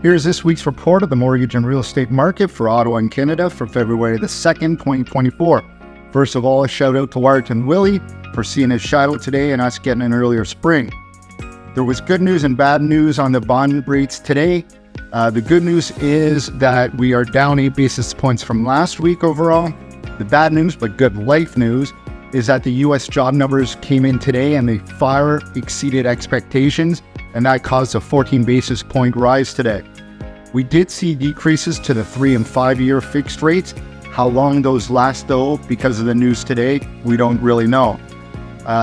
Here's this week's report of the mortgage and real estate market for Ottawa and Canada for February the 2nd, 2024. First of all, a shout out to Warrington Willie for seeing his shadow today and us getting an earlier spring. There was good news and bad news on the bond rates today. The good news is that we are down 8 basis points from last week overall. The bad news, but good life news, is that the U.S. job numbers came in today and they far exceeded expectations, and that caused a 14 basis point rise today. We did see decreases to the 3 and 5 year fixed rates. How long those last though, because of the news today, we don't really know.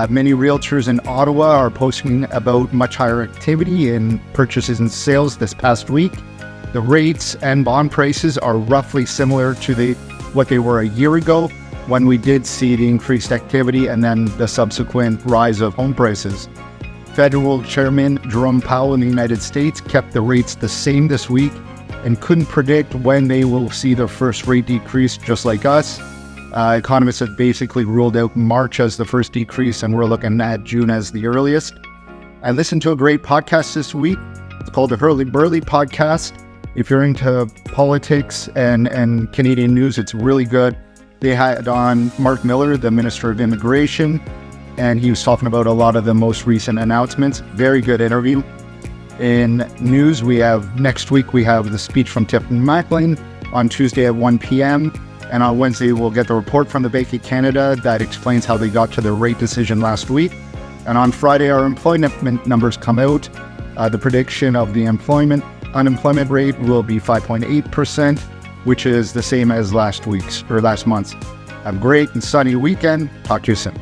Many realtors in Ottawa are posting about much higher activity in purchases and sales this past week. The rates and bond prices are roughly similar to what they were a year ago, when we did see the increased activity and then the subsequent rise of home prices. Federal Chairman Jerome Powell in the United States kept the rates the same this week and couldn't predict when they will see their first rate decrease, just like us. Economists have basically ruled out March as the first decrease, and we're looking at June as the earliest. I listened to a great podcast this week. It's called the Hurley Burley Podcast. If you're into politics and Canadian news, it's really good. They had on Mark Miller, the Minister of Immigration, and he was talking about a lot of the most recent announcements. Very good interview. In news, next week we have the speech from Tiffany Macklin on Tuesday at 1 p.m. And on Wednesday, we'll get the report from the Bank of Canada that explains how they got to their rate decision last week. And on Friday, our employment numbers come out. The prediction of the unemployment rate will be 5.8%, which is the same as last month's. Have a great and sunny weekend. Talk to you soon.